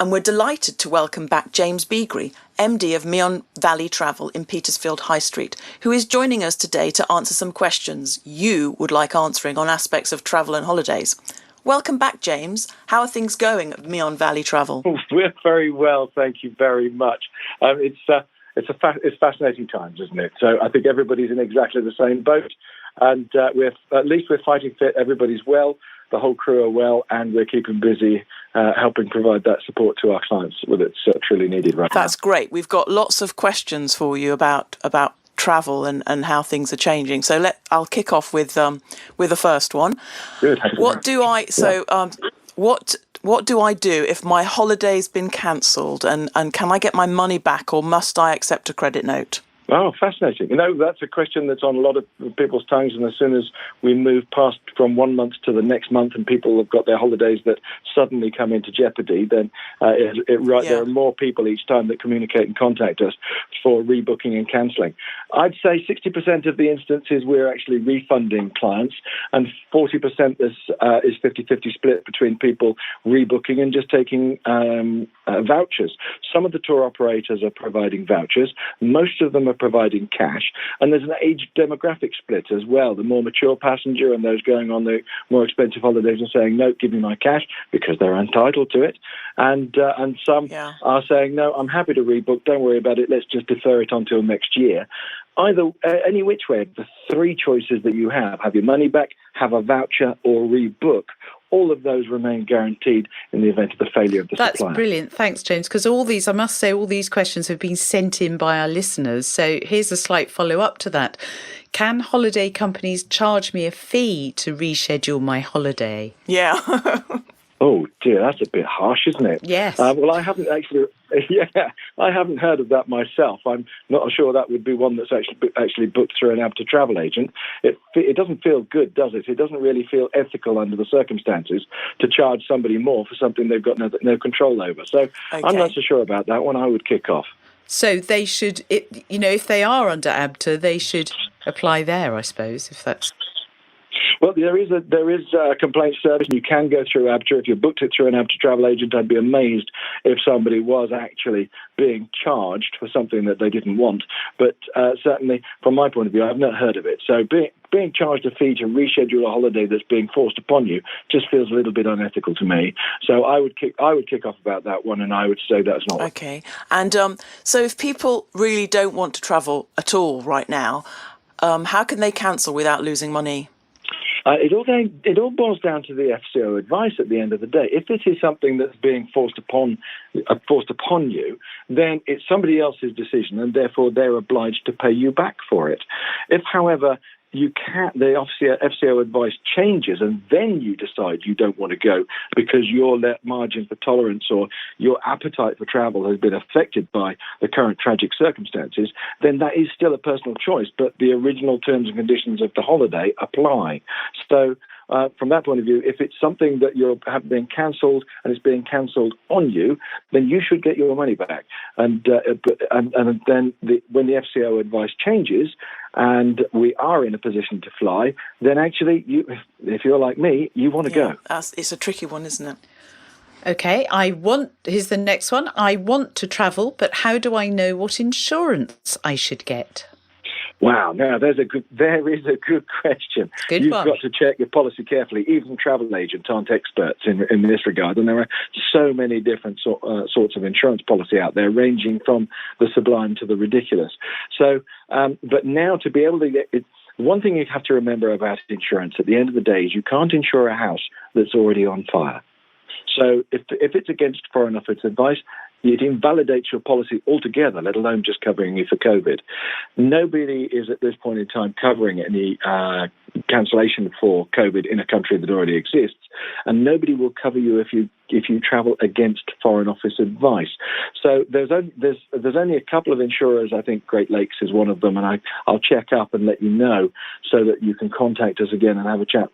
And we're delighted to welcome back James Beagrie, MD of Meon Valley Travel in Petersfield High Street, who is joining us today to answer some questions you would like answering on aspects of travel and holidays. Welcome back, James. How are things going at Meon Valley Travel? We're very well, thank you very much. It's fascinating times, isn't it? So I think everybody's in exactly the same boat, and we're fighting fit. Everybody's well, the whole crew are well, and we're keeping busy helping provide that support to our clients that's truly needed right now. That's great. We've got lots of questions for you about travel and how things are changing. So I'll kick off with the first one. Good. What do I do if my holiday's been cancelled and can I get my money back, or must I accept a credit note? Oh, fascinating. That's a question that's on a lot of people's tongues, and as soon as we move past from one month to the next month and people have got their holidays that suddenly come into jeopardy, then there are more people each time that communicate and contact us for rebooking and cancelling. I'd say 60% of the instances we're actually refunding clients, and 40% is 50-50 split between people rebooking and just taking vouchers. Some of the tour operators are providing vouchers. Most of them are providing cash, and there's an age demographic split as well. The more mature passenger and those going on the more expensive holidays are saying, no, give me my cash, because they're entitled to it. And some are saying, no, I'm happy to rebook, don't worry about it, let's just defer it until next year. Either, any which way, the three choices that you have your money back, have a voucher, or rebook. All of those remain guaranteed in the event of the failure of the supplier. That's brilliant. Thanks, James, because all these questions have been sent in by our listeners. So here's a slight follow-up to that. Can holiday companies charge me a fee to reschedule my holiday? Yeah. Oh, dear, that's a bit harsh, isn't it? Yes. Well, I haven't actually... I haven't heard of that myself. I'm not sure that would be one that's actually booked through an ABTA travel agent. It doesn't feel good, does it? It doesn't really feel ethical under the circumstances to charge somebody more for something they've got no control over. So okay. I'm not so sure about that one. I would kick off. So they should, if they are under ABTA, they should apply there, I suppose, if that's... Well, there is a complaint service, and you can go through ABTA. If you booked it through an ABTA travel agent, I'd be amazed if somebody was actually being charged for something that they didn't want. But certainly, from my point of view, I've not heard of it. So being charged a fee to reschedule a holiday that's being forced upon you just feels a little bit unethical to me. So I would kick off about that one, and I would say that's not okay. And so if people really don't want to travel at all right now, how can they cancel without losing money? It all boils down to the FCO advice at the end of the day. If this is something that's being forced upon you, then it's somebody else's decision, and therefore they're obliged to pay you back for it. If, however, the FCO advice changes and then you decide you don't want to go because your margin for tolerance or your appetite for travel has been affected by the current tragic circumstances, then that is still a personal choice, but the original terms and conditions of the holiday apply. So from that point of view, if it's something that you're being cancelled and it's being cancelled on you, then you should get your money back. And then when the FCO advice changes and we are in a position to fly, then actually, if you're like me, you want to go. It's a tricky one, isn't it? Okay, here's the next one. I want to travel, but how do I know what insurance I should get? Wow, now there is a good question. You've got to check your policy carefully. Even travel agents aren't experts in this regard, and there are so many different sorts of insurance policy out there, ranging from the sublime to the ridiculous. So, but now to be able to get it, one thing you have to remember about insurance at the end of the day is you can't insure a house that's already on fire. So if it's against Foreign Office advice, it invalidates your policy altogether, let alone just covering you for COVID. Nobody is at this point in time covering any cancellation for COVID in a country that already exists, and nobody will cover you if you travel against Foreign Office advice. So there's only a couple of insurers. I think Great Lakes is one of them, and I'll check up and let you know so that you can contact us again and have a chat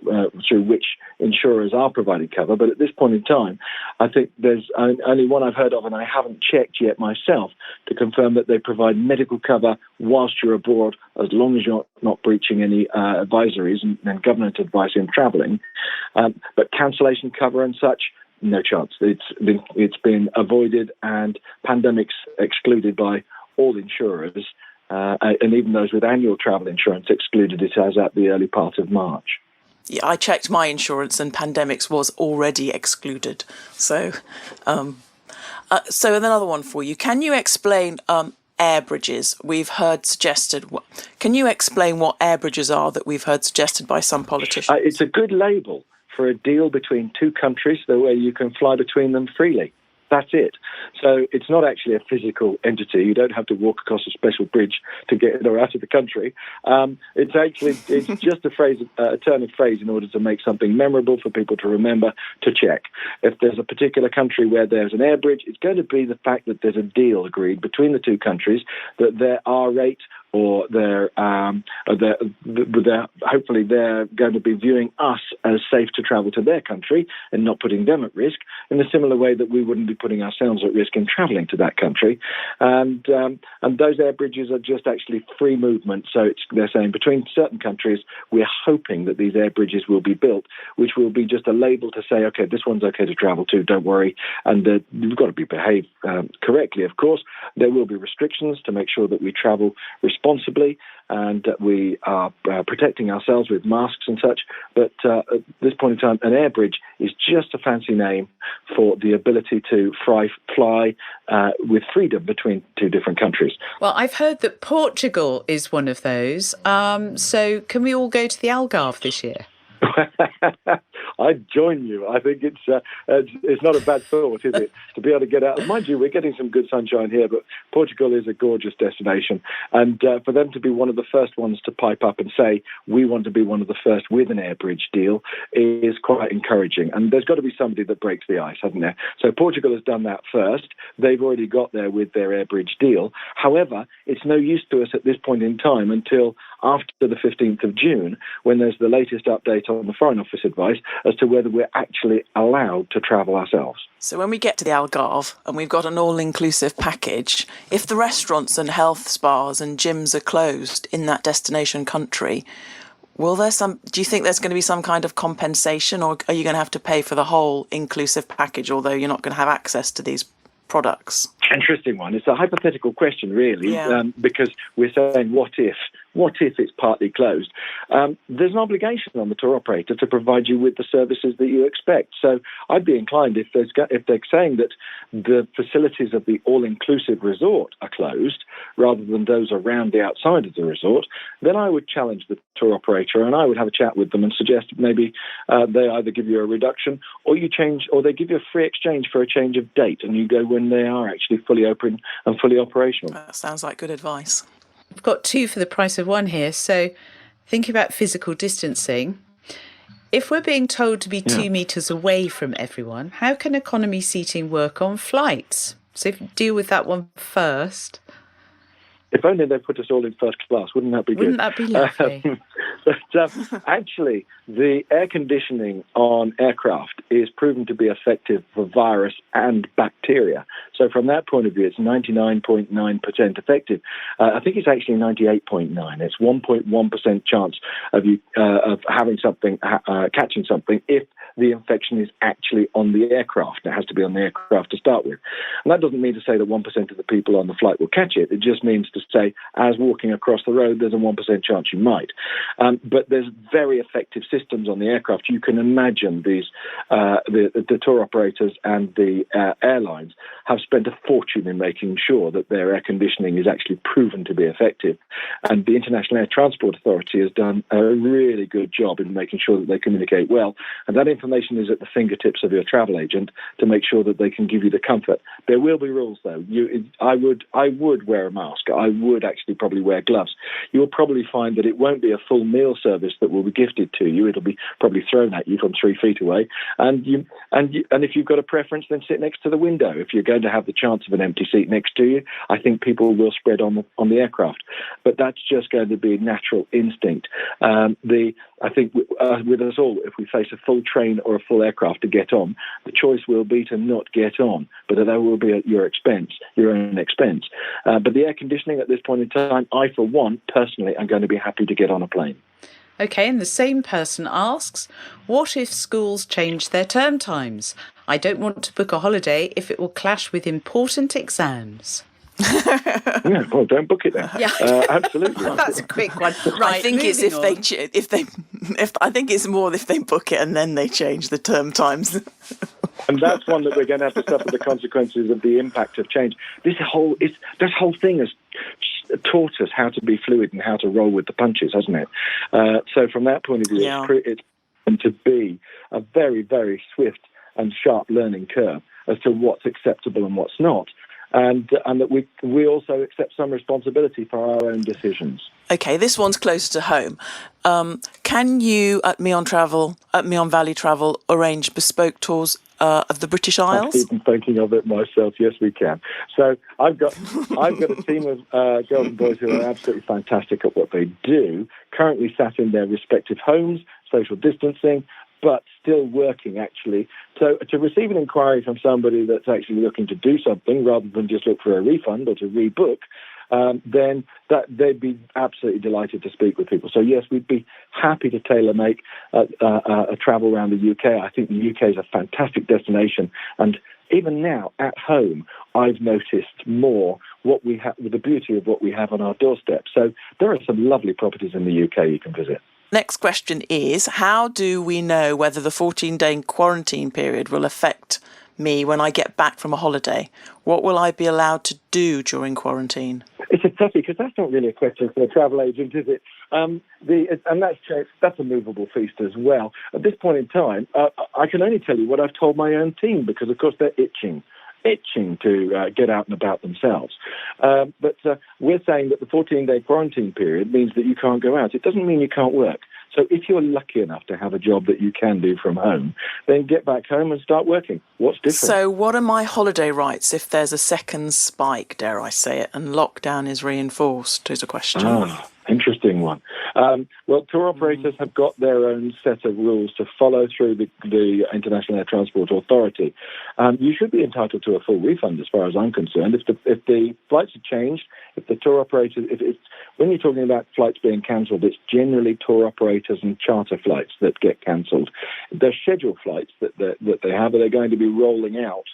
through which insurers are providing cover. But at this point in time, I think there's only one I've heard of, and I haven't checked yet myself to confirm that they provide medical cover whilst you're abroad, as long as you're not breaching any advisories and government advice in travelling. But cancellation cover and such, no chance. It's been avoided and pandemics excluded by all insurers, and even those with annual travel insurance excluded it as at the early part of March. Yeah, I checked my insurance and pandemics was already excluded. So another one for you. Can you explain air bridges we've heard suggested? Can you explain what air bridges are that we've heard suggested by some politicians? It's a good label for a deal between two countries, the way you can fly between them freely. That's it. So it's not actually a physical entity. You don't have to walk across a special bridge to get in or out of the country. It's just a turn of phrase in order to make something memorable for people to remember, to check. If there's a particular country where there's an air bridge, it's going to be the fact that there's a deal agreed between the two countries that their R rate or hopefully they're going to be viewing us as safe to travel to their country and not putting them at risk in a similar way that we wouldn't be putting ourselves at risk in travelling to that country. And those air bridges are just actually free movement. So they're saying between certain countries, we're hoping that these air bridges will be built, which will be just a label to say, OK, this one's OK to travel to, don't worry. And you've got to be behaved correctly, of course. There will be restrictions to make sure that we travel responsibly and that we are protecting ourselves with masks and such. But at this point in time, an air bridge is just a fancy name for the ability to fly with freedom between two different countries. Well, I've heard that Portugal is one of those. So can we all go to the Algarve this year? I'd join you. I think it's not a bad thought, is it, to be able to get out. Mind you, we're getting some good sunshine here, but Portugal is a gorgeous destination. And for them to be one of the first ones to pipe up and say, we want to be one of the first with an air bridge deal is quite encouraging. And there's got to be somebody that breaks the ice, hasn't there? So Portugal has done that first. They've already got there with their air bridge deal. However, it's no use to us at this point in time until after the 15th of June, when there's the latest update on the Foreign Office advice as to whether we're actually allowed to travel ourselves. So when we get to the Algarve and we've got an all-inclusive package, if the restaurants and health spas and gyms are closed in that destination country, do you think there's going to be some kind of compensation, or are you going to have to pay for the whole inclusive package, although you're not going to have access to these products? Interesting one. It's a hypothetical question, really, because we're saying, what if it's partly closed? There's an obligation on the tour operator to provide you with the services that you expect. So I'd be inclined, if they're saying that the facilities of the all-inclusive resort are closed rather than those around the outside of the resort, then I would challenge the tour operator and I would have a chat with them and suggest maybe they either give you a reduction or they give you a free exchange for a change of date, and you go when they are actually fully open and fully operational. That sounds like good advice. We've got two for the price of one here. So thinking about physical distancing, if we're being told to be 2 metres away from everyone, how can economy seating work on flights? So deal with that one first. If only they put us all in first class, wouldn't that be good? Wouldn't that be lovely? But actually, the air conditioning on aircraft is proven to be effective for virus and bacteria. So from that point of view, it's 99.9% effective. I think it's actually 98.9. It's 1.1% chance of you of having something, catching something if the infection is actually on the aircraft. It has to be on the aircraft to start with. And that doesn't mean to say that 1% of the people on the flight will catch it. It just means to say, as walking across the road, there's a 1% chance you might. But there's very effective systems on the aircraft. You can imagine these the tour operators and the airlines have spent a fortune in making sure that their air conditioning is actually proven to be effective. And the International Air Transport Authority has done a really good job in making sure that they communicate well. And that information is at the fingertips of your travel agent to make sure that they can give you the comfort. There will be rules, though. I would wear a mask. I would actually probably wear gloves. You'll probably find that it won't be a full meal service that will be gifted to you. It'll be probably thrown at you from 3 feet away. And if you've got a preference, then sit next to the window. If you're going to have the chance of an empty seat next to you, I think people will spread on the aircraft. But that's just going to be natural instinct. I think with us all, if we face a full train or a full aircraft to get on, the choice will be to not get on, but that will be at your own expense. But the air conditioning at this point in time, I, for one, personally, am going to be happy to get on a plane. OK, and the same person asks, what if schools change their term times? I don't want to book a holiday if it will clash with important exams. Yeah, well, don't book it then. Yeah, absolutely. That's a quick one. Right, I think it's I think it's more if they book it and then they change the term times. And that's one that we're going to have to suffer the consequences of the impact of change. This whole thing has taught us how to be fluid and how to roll with the punches, hasn't it? So from that point of view, it's going to be a very, very swift and sharp learning curve as to what's acceptable and what's not. And that we also accept some responsibility for our own decisions. Okay, this one's closer to home. Can you at Meon Valley Travel arrange bespoke tours of the British Isles? I'm even thinking of it myself. Yes, we can. So I've got a team of girls and boys who are absolutely fantastic at what they do. Currently sat in their respective homes, social distancing, but still working, actually. So to receive an inquiry from somebody that's actually looking to do something rather than just look for a refund or to rebook, then they'd be absolutely delighted to speak with people. So, yes, we'd be happy to tailor-make a travel around the UK. I think the UK is a fantastic destination. And even now, at home, I've noticed more what we have, the beauty of what we have on our doorstep. So there are some lovely properties in the UK you can visit. Next question is, how do we know whether the 14-day quarantine period will affect me when I get back from a holiday? What will I be allowed to do during quarantine? It's a toughie, because that's not really a question for a travel agent, is it? And that's a movable feast as well. At this point in time, I can only tell you what I've told my own team, because, of course, they're itching to get out and about themselves. But we're saying that the 14-day quarantine period means that you can't go out. It doesn't mean you can't work. So if you're lucky enough to have a job that you can do from home, then get back home and start working. What's different? So what are my holiday rights if there's a second spike, dare I say it, and lockdown is reinforced, is a question. Interesting one. Well, tour operators have got their own set of rules to follow through the International Air Transport Authority. You should be entitled to a full refund, as far as I'm concerned. If the flights are changed, if the tour operators, when you're talking about flights being cancelled, it's generally tour operators and charter flights that get cancelled. They're scheduled flights that they have, but they're going to be rolling out.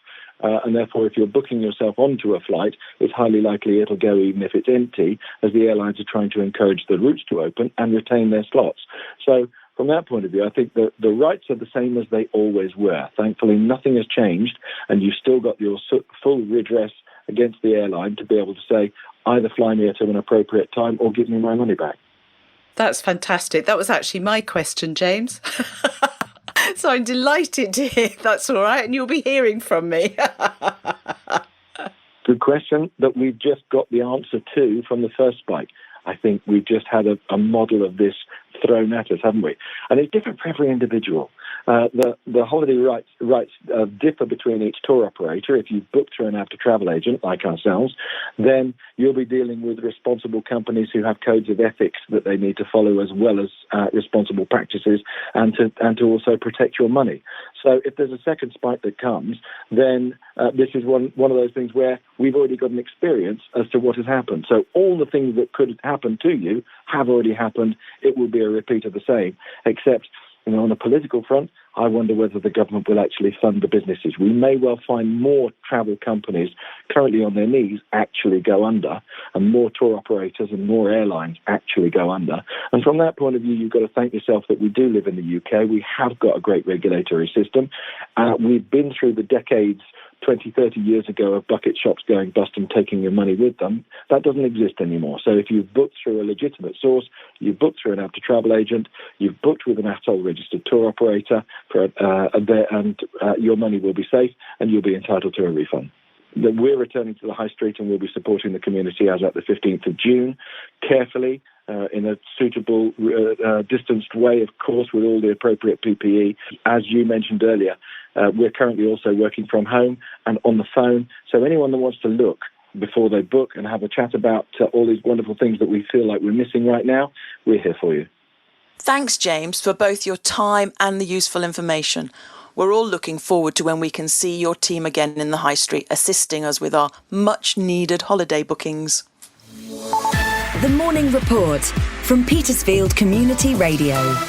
And therefore, if you're booking yourself onto a flight, it's highly likely it'll go even if it's empty, as the airlines are trying to encourage the routes to open and retain their slots. So from that point of view, I think that the rights are the same as they always were. Thankfully, nothing has changed, and you've still got your full redress against the airline to be able to say, either fly me at an appropriate time or give me my money back. That's fantastic. That was actually my question, James. So I'm delighted to hear that's all right, and you'll be hearing from me. Good question that we've just got the answer to from the first spike. I think we've just had a model of this thrown at us, haven't we? And it's different for every individual. The holiday rights differ between each tour operator. If you've booked through an after travel agent like ourselves, then you'll be dealing with responsible companies who have codes of ethics that they need to follow, as well as responsible practices, and to also protect your money. So if there's a second spike that comes, then this is one of those things where we've already got an experience as to what has happened. So all the things that could happen to you have already happened. It will be a repeat of the same, except, on a political front, I wonder whether the government will actually fund the businesses. We may well find more travel companies currently on their knees actually go under, and more tour operators and more airlines actually go under. And from that point of view, you've got to thank yourself that we do live in the UK. We have got a great regulatory system. We've been through the decades 20, 30 years ago of bucket shops going bust and taking your money with them. That doesn't exist anymore. So if you've booked through a legitimate source, you've booked through an after travel agent, you've booked with an ATOL registered tour operator, your money will be safe and you'll be entitled to a refund. That we're returning to the high street and we'll be supporting the community as at the 15th of June, carefully, in a suitable, distanced way, of course, with all the appropriate PPE. As you mentioned earlier, we're currently also working from home and on the phone. So anyone that wants to look before they book and have a chat about all these wonderful things that we feel like we're missing right now, we're here for you. Thanks, James, for both your time and the useful information. We're all looking forward to when we can see your team again in the high street, assisting us with our much-needed holiday bookings. The Morning Report from Petersfield Community Radio.